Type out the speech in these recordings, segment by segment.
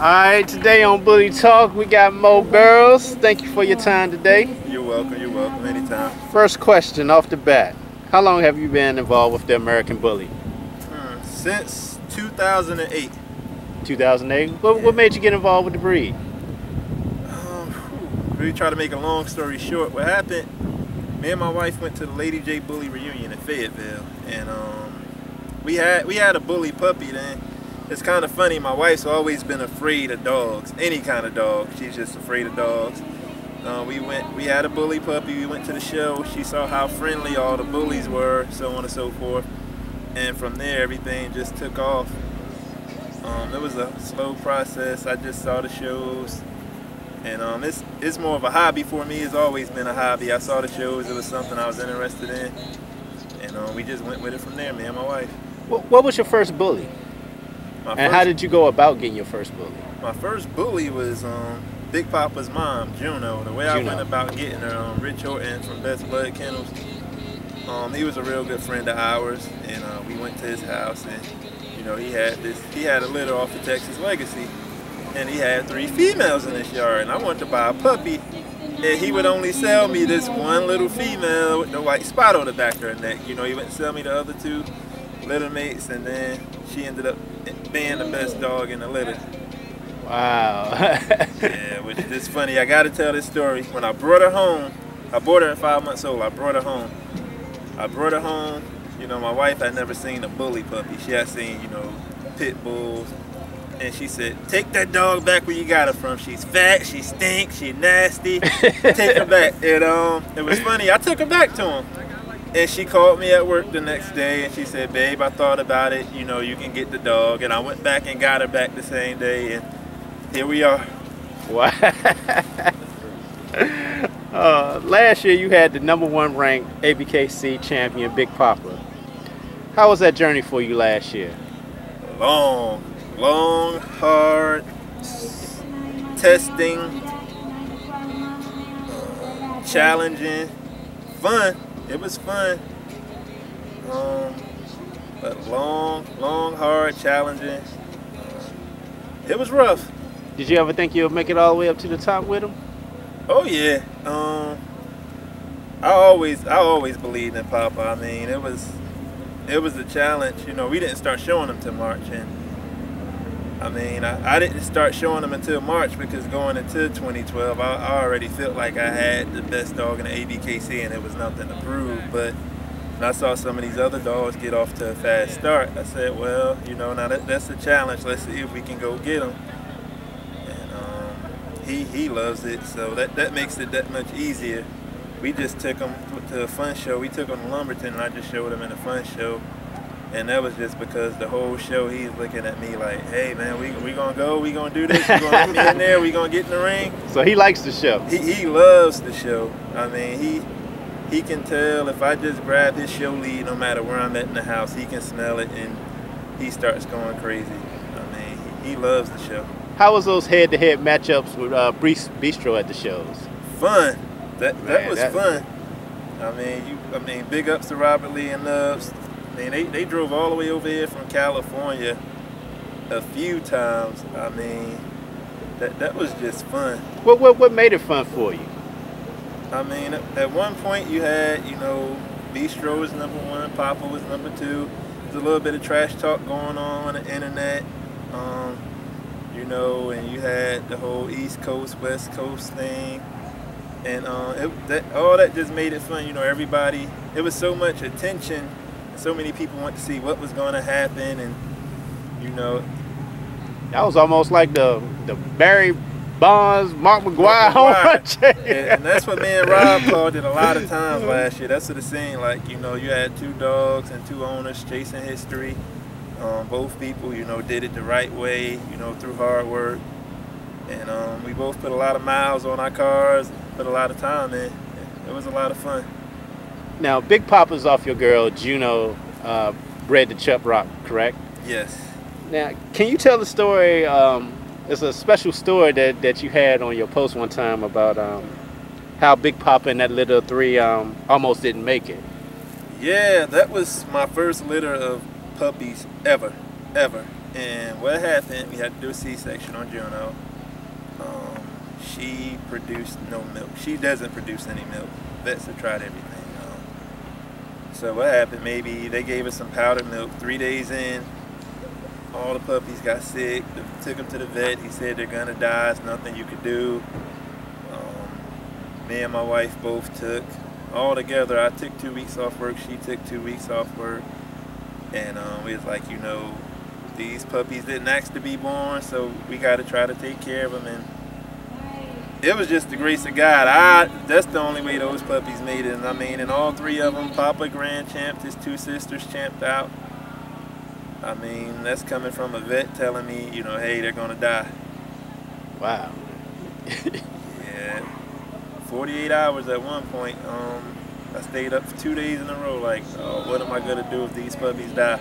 Alright, today on Bully Talk, we got Mo Barrow. Thank you for your time today. You're welcome, anytime. First question off the bat. How long have you been involved with the American Bully? Since 2008. 2008? What made you get involved with the breed? Really try to make a long story short. What happened, me and my wife went to the Lady J Bully reunion in Fayetteville. And we had a bully puppy then. It's kind of funny, my wife's always been afraid of dogs, any kind of dog. She's just afraid of dogs. We had a bully puppy, we went to the show, she saw how friendly all the bullies were, so on and so forth. And from there, everything just took off. It was a slow process, I just saw the shows. And it's more of a hobby for me, it's always been a hobby. I saw the shows, it was something I was interested in. And we just went with it from there, me and my wife. What was your first bully? And how did you go about getting your first bully? My first bully was Big Poppa's mom, Juno. The way I went about getting her, Rich Horton from Best Blood Kennels. He was a real good friend of ours, and we went to his house, and you know he had a litter off of Texas Legacy, and he had 3 females in his yard, and I wanted to buy a puppy, and he would only sell me this one little female with the white spot on the back of her neck. You know, he wouldn't sell me the other 2 litter mates, and then she ended up being the best dog in the litter. Wow. Yeah, which is funny. I got to tell this story. When I brought her home, I bought her at 5 months old. I brought her home. You know, my wife had never seen a bully puppy. She had seen, you know, pit bulls. And she said, take that dog back where you got her from. She's fat, she stinks, she nasty. Take her back. And it was funny. I took her back to him. And she called me at work the next day and she said, babe, I thought about it, you know, you can get the dog. And I went back and got her back the same day, and here we are. Wow. Last year you had the #1 ranked ABKC champion, Big Poppa. How was that journey for you last year? Long, hard, testing, challenging, fun. It was fun, but long, hard, challenging. It was rough. Did you ever think you'll make it all the way up to the top with him? Oh yeah. I always believed in Poppa. I mean, it was a challenge. You know, we didn't start showing him till March, and I mean, I didn't start showing him until March because going into 2012, I already felt like I had the best dog in the ABKC and it was nothing to prove. But when I saw some of these other dogs get off to a fast start, I said, well, you know, now that's a challenge. Let's see if we can go get him. And he loves it, so that makes it that much easier. We just took him to a fun show. We took him to Lumberton and I just showed him in a fun show. And that was just because the whole show he's looking at me like, hey man, we gonna go, we gonna do this, we gonna get me in there, we gonna get in the ring. So he likes the show. He loves the show. I mean, he can tell if I just grab his show lead, no matter where I'm at in the house, he can smell it and he starts going crazy. I mean, he loves the show. How was those head-to-head matchups with Bistro at the shows? Fun. That was fun. I mean, big ups to Robert Lee and Nubs. I mean, they drove all the way over here from California a few times. I mean, that was just fun. What made it fun for you? I mean, at one point you had, you know, Bistro was #1, Poppa was #2. There's a little bit of trash talk going on the internet, you know, and you had the whole East Coast, West Coast thing. And all that just made it fun. You know, everybody, it was so much attention. So many people want to see what was going to happen, and you know, that was almost like the Barry Bonds, Mark McGwire home run chase. And that's what me and Rob called it a lot of times last year. That's what it seemed like. You know, you had 2 dogs and 2 owners chasing history. Both people, you know, did it the right way, you know, through hard work. And we both put a lot of miles on our cars, put a lot of time in. It was a lot of fun. Now, Big Poppa's off your girl, Juno, bred to Chubb Rock, correct? Yes. Now, can you tell the story? It's a special story that you had on your post one time about how Big Poppa and that litter of 3 almost didn't make it. Yeah, that was my first litter of puppies ever. And what happened, we had to do a C-section on Juno. She produced no milk. She doesn't produce any milk. Vets have tried everything. So what happened, maybe they gave us some powdered milk. 3 days in, all the puppies got sick. Took them to the vet. He said they're gonna die. There's nothing you could do. Me and my wife both took. All together, I took 2 weeks off work. She took 2 weeks off work. And we was like, you know, these puppies didn't ask to be born, so we got to try to take care of them. And it was just the grace of God. That's the only way those puppies made it. And I mean, and all 3 of them, Papa grand champed, his 2 sisters champed out. I mean, that's coming from a vet telling me, you know, hey, they're gonna die. Wow. Yeah, 48 hours at one point. I stayed up for 2 days in a row. Like, oh, what am I gonna do if these puppies die?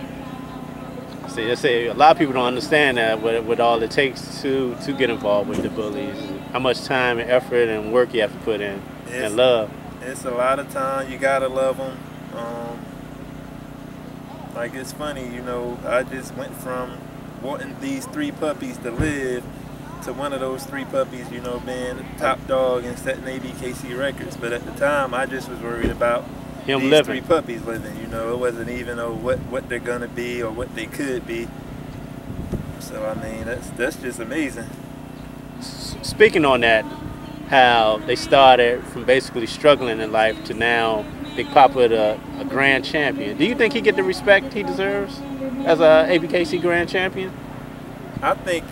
See, a lot of people don't understand that what all it takes to get involved with the bullies, how much time and effort and work you have to put in, and love. It's a lot of time. You gotta love them. Like, it's funny, you know, I just went from wanting these 3 puppies to live to one of those 3 puppies, you know, being the top dog and setting ABKC records. But at the time, I just was worried about him these living. 3 puppies living. You know, it wasn't even what they're gonna be or what they could be. So I mean, that's just amazing. Speaking on that, how they started from basically struggling in life to now Big Poppa a grand champion. Do you think he get the respect he deserves as a ABKC grand champion? I think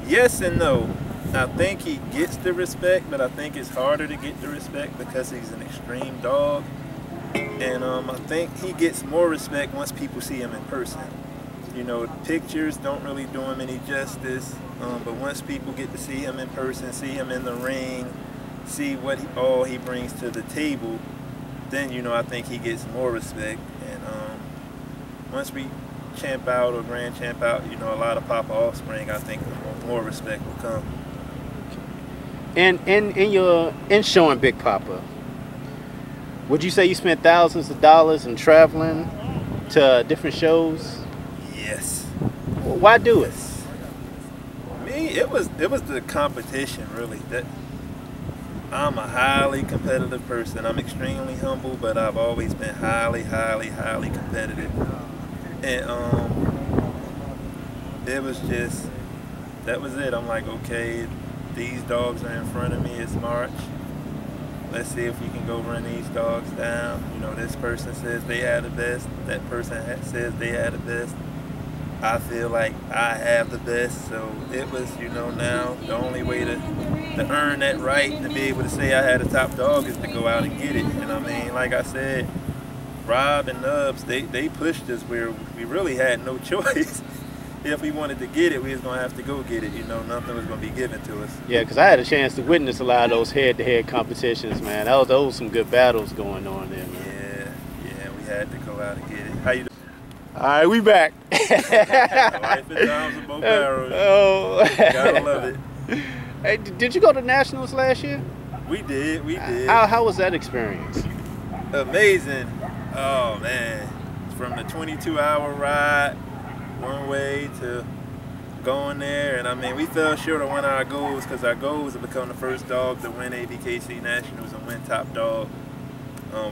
yes and no. I think he gets the respect, but I think it's harder to get the respect because he's an extreme dog. And I think he gets more respect once people see him in person. You know, pictures don't really do him any justice, but once people get to see him in person, see him in the ring, see what all he brings to the table, then, you know, I think he gets more respect. And once we champ out or grand champ out, you know, a lot of Poppa offspring, I think more respect will come. And in showing Big Poppa, would you say you spent thousands of dollars in traveling to different shows? Yes. Well, why do it? Me, it was the competition, really. That I'm a highly competitive person. I'm extremely humble, but I've always been highly, highly, highly competitive. And it was just, that was it. I'm like, okay, these dogs are in front of me. It's March. Let's see if we can go run these dogs down. You know, this person says they had the best. That person says they had the best. I feel like I have the best. So it was, you know, now the only way to earn that right, to be able to say I had a top dog, is to go out and get it. And I mean, like I said, Rob and Nubs, they pushed us where we really had no choice. If we wanted to get it, we was going to have to go get it. You know, nothing was going to be given to us. Yeah, because I had a chance to witness a lot of those head-to-head competitions, man. Those were some good battles going on there, man. Yeah, we had to go out and get it. How you doing? All right, we back. Life and Times of Mo Barrow. Oh. Gotta love it. Hey, did you go to Nationals last year? We did. How was that experience? Amazing. Oh, man. From the 22-hour ride, one way, to going there. And I mean, we fell short of one of our goals, because our goal was to become the first dog to win ABKC Nationals and win top dog.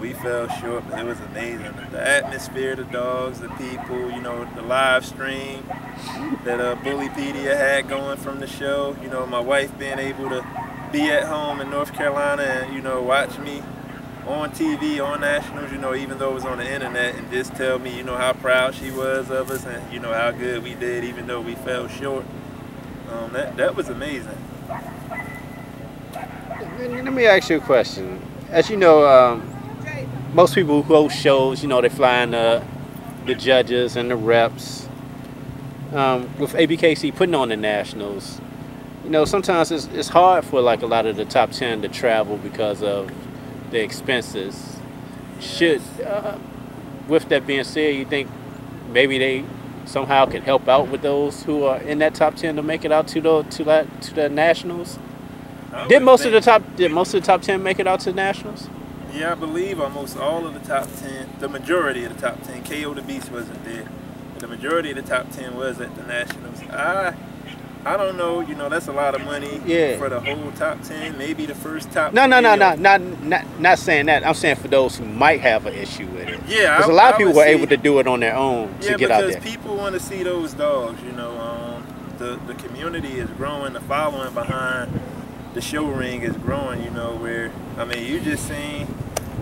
We fell short, but it was amazing. The atmosphere, the dogs, the people, you know, the live stream that Bullypedia had going from the show. You know, my wife being able to be at home in North Carolina and, you know, watch me on TV, on Nationals, you know, even though it was on the internet, and just tell me, you know, how proud she was of us and, you know, how good we did, even though we fell short. That was amazing. Let me ask you a question. As you know, most people who host shows, you know, they fly in the judges and the reps. With ABKC putting on the Nationals, you know, sometimes it's hard for like a lot of the top 10 to travel because of the expenses. Should, with that being said, you think maybe they somehow can help out with those who are in that top 10 to make it out to the Nationals? Did most of the top 10 make it out to the Nationals? Yeah, I believe almost all of the top 10, the majority of the top 10. KO the Beast wasn't there. the majority of the top 10 was at the Nationals. I don't know, you know, that's a lot of money for the whole top 10, maybe the first top No, not saying that. I'm saying for those who might have an issue with it. Yeah, because a lot of people were able to do it on their own to get out there. because people want to see those dogs, you know. The community is growing, the following behind the show ring is growing, you know, where, I mean, you just seen,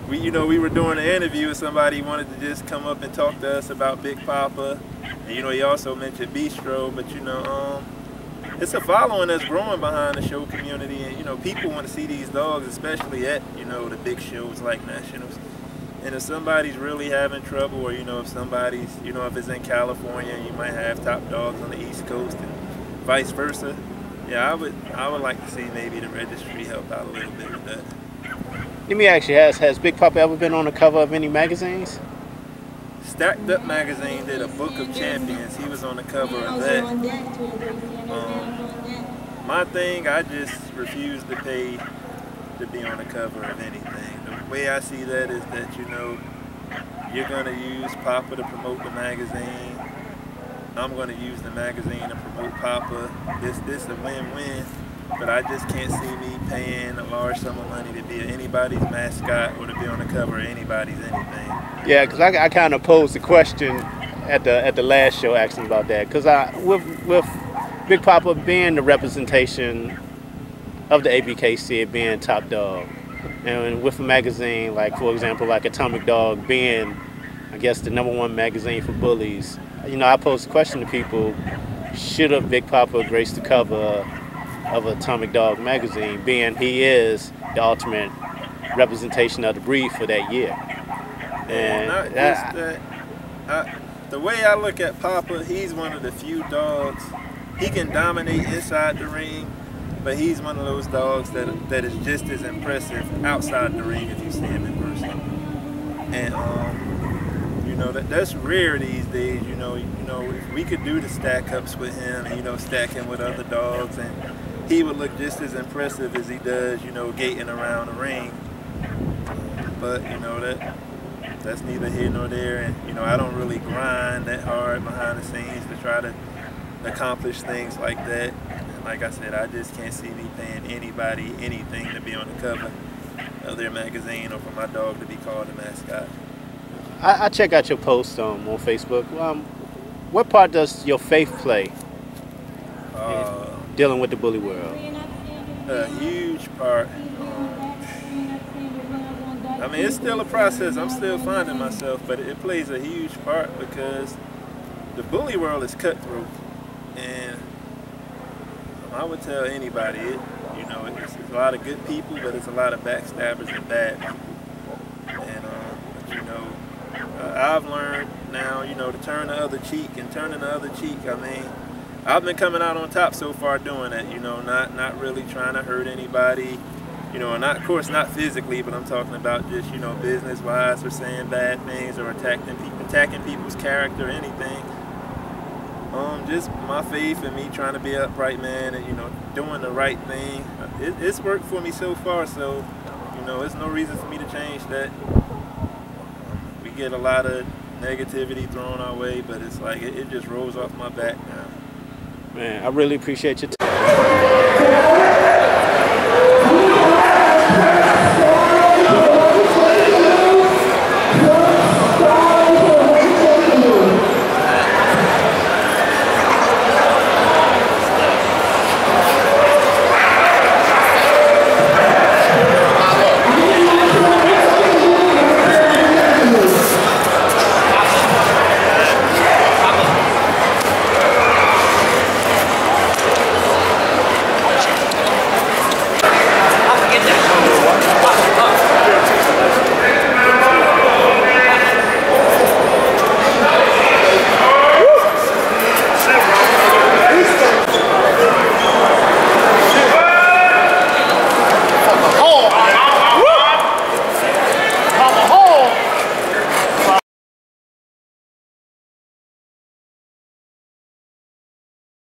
we were doing an interview with somebody who wanted to just come up and talk to us about Big Poppa, and, you know, he also mentioned Bistro, but, you know, it's a following that's growing behind the show community, and, you know, people want to see these dogs, especially at, you know, the big shows like Nationals. And if somebody's really having trouble, or, you know, if somebody's, you know, if it's in California, you might have top dogs on the East Coast and vice versa. Yeah, I would like to see maybe the registry help out a little bit with that. Let me ask you, has Big Poppa ever been on the cover of any magazines? Stacked Up magazine did a book of champions. He was on the cover of that. My thing, I just refuse to pay to be on the cover of anything. The way I see that is that, you know, you're going to use Poppa to promote the magazine. I'm going to use the magazine to promote Poppa. This is a win-win, but I just can't see me paying a large sum of money to be anybody's mascot or to be on the cover of anybody's anything. Yeah, because I kind of posed the question at the last show asking about that, because with Big Poppa being the representation of the ABKC being top dog, and with a magazine like, for example, like Atomic Dog being, I guess, the #1 magazine for bullies, you know, I posed the question to people, should a Big Poppa grace the cover of Atomic Dog magazine, being he is the ultimate representation of the breed for that year? And not just that. The way I look at Poppa, he's one of the few dogs, he can dominate inside the ring, but he's one of those dogs that is just as impressive outside the ring if you see him in person. And you know, that's rare these days. You know, if we could do the stack ups with him, and, you know, stack him with other dogs, and he would look just as impressive as he does, you know, gating around the ring. But, you know, that's neither here nor there, and, you know, I don't really grind that hard behind the scenes to try to accomplish things like that. And like I said, I just can't see me paying anybody anything to be on the cover of their magazine or for my dog to be called a mascot. I check out your post on Facebook. What part does your faith play in dealing with the bully world? A huge part. I mean, it's still a process. I'm still finding myself, but it plays a huge part because the bully world is cutthroat, and I would tell anybody, you know, it's a lot of good people, but it's a lot of backstabbers and bad people. And but, you know, I've learned now, you know, to turn the other cheek, and turning the other cheek, I mean, I've been coming out on top so far doing that, you know, not really trying to hurt anybody, you know, and not, of course, not physically, but I'm talking about just, you know, business-wise, or saying bad things, or attacking people's character or anything. Just my faith and me trying to be an upright man, and, you know, doing the right thing. It's worked for me so far, so, you know, there's no reason for me to change that. We get a lot of negativity thrown our way, but it's like it just rolls off my back now. Man, I really appreciate your time.